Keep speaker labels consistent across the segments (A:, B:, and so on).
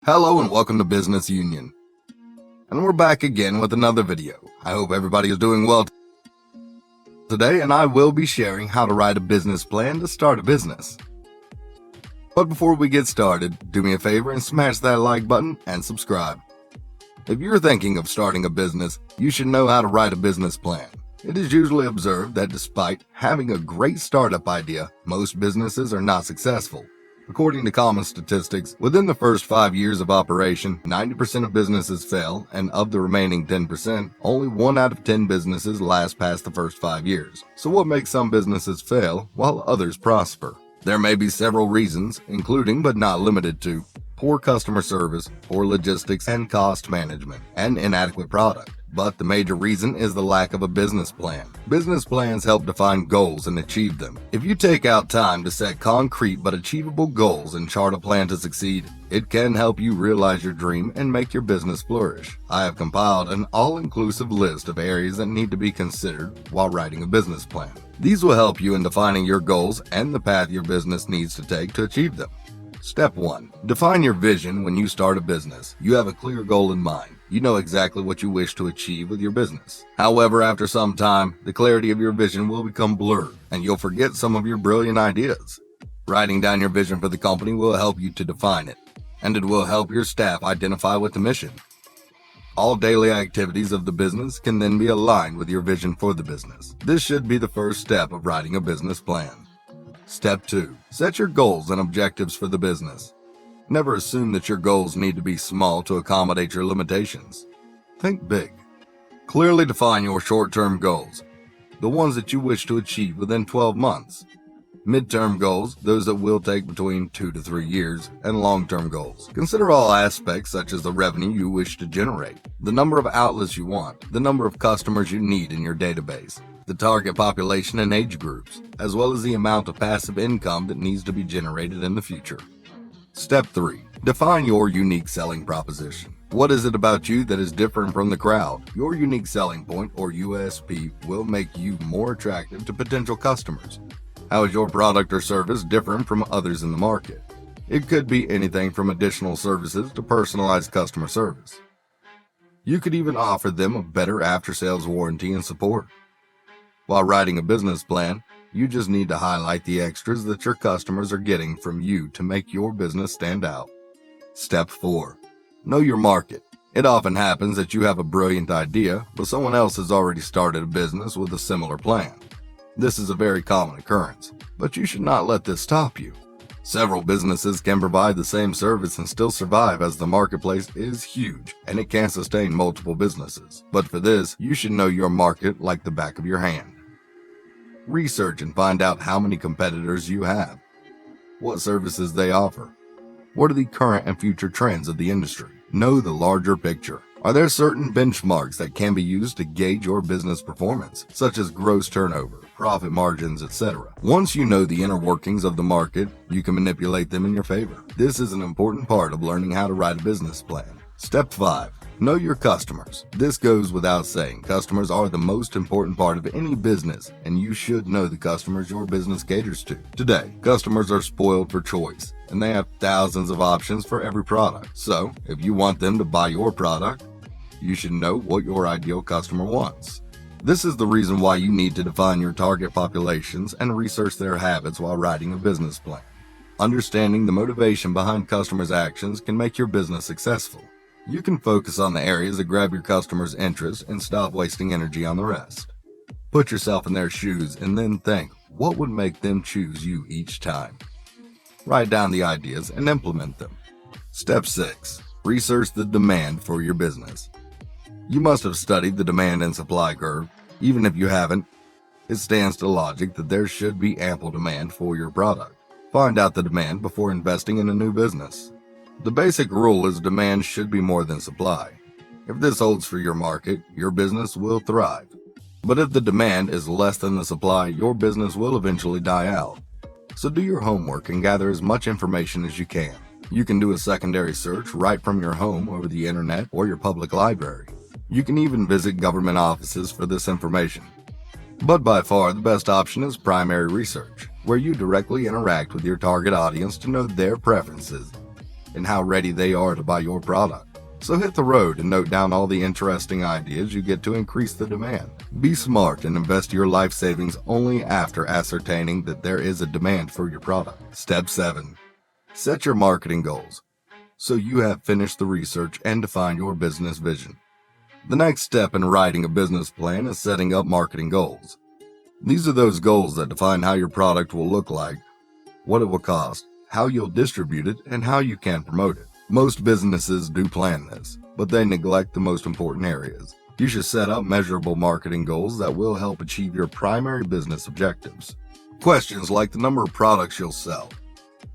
A: Hello and welcome to Business Union. And we're back again with another video. I hope everybody is doing well today, and I will be sharing how to write a business plan to start a business. But before we get started, do me a favor and smash that like button and subscribe. If you're thinking of starting a business, you should know how to write a business plan. It is usually observed that despite having a great startup idea, most businesses are not successful. According to common statistics, within the first 5 years of operation, 90% of businesses fail, and of the remaining 10%, only 1 out of 10 businesses last past the first 5 years. So what makes some businesses fail while others prosper? There may be several reasons, including but not limited to poor customer service, poor logistics and cost management, and inadequate product. But the major reason is the lack of a business plan. Business plans help define goals and achieve them. If you take out time to set concrete but achievable goals and chart a plan to succeed, it can help you realize your dream and make your business flourish. I have compiled an all-inclusive list of areas that need to be considered while writing a business plan. These will help you in defining your goals and the path your business needs to take to achieve them. Step 1. Define your vision when you start a business. You have a clear goal in mind. You know exactly what you wish to achieve with your business. However, after some time, the clarity of your vision will become blurred, and you'll forget some of your brilliant ideas. Writing down your vision for the company will help you to define it, and it will help your staff identify with the mission. All daily activities of the business can then be aligned with your vision for the business. This should be the first step of writing a business plan. Step 2. Set your goals and objectives for the business. Never assume that your goals need to be small to accommodate your limitations. Think big. Clearly define your short-term goals, the ones that you wish to achieve within 12 months. Mid-term goals, those that will take between 2 to 3 years, and long-term goals. Consider all aspects such as the revenue you wish to generate, the number of outlets you want, the number of customers you need in your database, the target population and age groups, as well as the amount of passive income that needs to be generated in the future. Step 3. Define your unique selling proposition. What is it about you that is different from the crowd? Your unique selling point, or USP, will make you more attractive to potential customers. How is your product or service different from others in the market? It could be anything from additional services to personalized customer service. You could even offer them a better after-sales warranty and support. While writing a business plan, you just need to highlight the extras that your customers are getting from you to make your business stand out. Step 4. Know your market. It often happens that you have a brilliant idea, but someone else has already started a business with a similar plan. This is a very common occurrence, but you should not let this stop you. Several businesses can provide the same service and still survive, as the marketplace is huge and it can sustain multiple businesses. But for this, you should know your market like the back of your hand. Research and find out how many competitors you have, what services they offer, what are the current and future trends of the industry. Know the larger picture. Are there certain benchmarks that can be used to gauge your business performance, such as gross turnover, profit margins, etc.? Once you know the inner workings of the market, you can manipulate them in your favor. This is an important part of learning how to write a business plan. Step 5. Know your customers. This goes without saying. Customers are the most important part of any business, and you should know the customers your business caters to. Today, customers are spoiled for choice, and they have thousands of options for every product. So, if you want them to buy your product, you should know what your ideal customer wants. This is the reason why you need to define your target populations and research their habits while writing a business plan. Understanding the motivation behind customers' actions can make your business successful. You can focus on the areas that grab your customers' interest and stop wasting energy on the rest. Put yourself in their shoes and then think, what would make them choose you each time? Write down the ideas and implement them. Step 6. Research the demand for your business. You must have studied the demand and supply curve. Even if you haven't, it stands to logic that there should be ample demand for your product. Find out the demand before investing in a new business. The basic rule is demand should be more than supply. If this holds for your market, your business will thrive. But if the demand is less than the supply, your business will eventually die out. So do your homework and gather as much information as you can. You can do a secondary search right from your home over the internet or your public library. You can even visit government offices for this information. But by far the best option is primary research, where you directly interact with your target audience to know their preferences. and how ready they are to buy your product. So hit the road and note down all the interesting ideas you get to increase the demand. Be smart and invest your life savings only after ascertaining that there is a demand for your product. Step 7. Set your marketing goals. So you have finished the research and defined your business vision. The next step in writing a business plan is setting up marketing goals. These are those goals that define how your product will look like, what it will cost, how you'll distribute it, and how you can promote it. Most businesses do plan this, but they neglect the most important areas. You should set up measurable marketing goals that will help achieve your primary business objectives. Questions like the number of products you'll sell.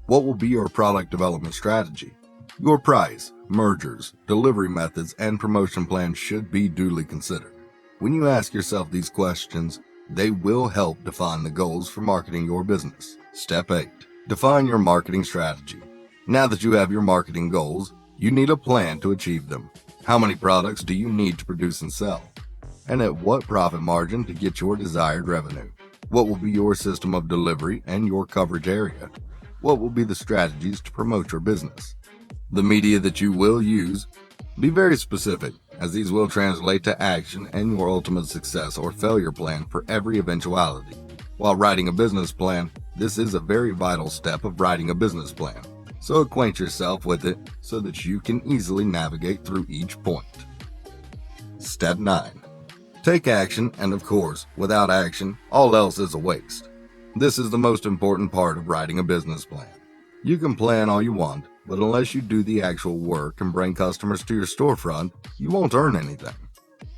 A: What will be your product development strategy? Your price, mergers, delivery methods, and promotion plans should be duly considered. When you ask yourself these questions, they will help define the goals for marketing your business. Step 8. Define your marketing strategy. Now that you have your marketing goals, you need a plan to achieve them. How many products do you need to produce and sell? And at what profit margin to get your desired revenue? What will be your system of delivery and your coverage area? What will be the strategies to promote your business? The media that you will use. Be very specific, as these will translate to action and your ultimate success or failure plan for every eventuality. While writing a business plan, this is a very vital step of writing a business plan. So acquaint yourself with it so that you can easily navigate through each point. Step 9. Take action, and of course, without action, all else is a waste. This is the most important part of writing a business plan. You can plan all you want, but unless you do the actual work and bring customers to your storefront, you won't earn anything.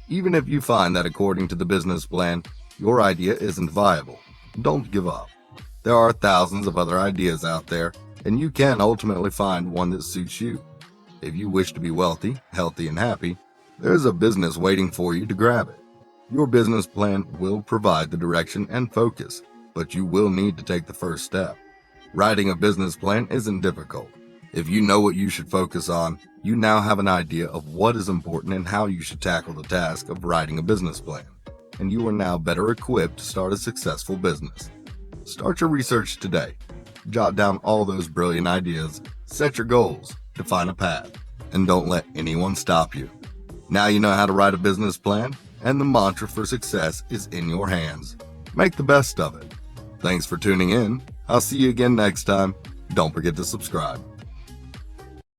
A: Even if you find that according to the business plan, your idea isn't viable, don't give up. There are thousands of other ideas out there, and you can ultimately find one that suits you. If you wish to be wealthy, healthy, and happy, there's a business waiting for you to grab it. Your business plan will provide the direction and focus, but you will need to take the first step. Writing a business plan isn't difficult. If you know what you should focus on, you now have an idea of what is important and how you should tackle the task of writing a business plan, and you are now better equipped to start a successful business. Start your research today. Jot down all those brilliant ideas, set your goals, define a path, and don't let anyone stop you. Now you know how to write a business plan, and the mantra for success is in your hands. Make the best of it. Thanks for tuning in. I'll see you again next time. Don't forget to subscribe.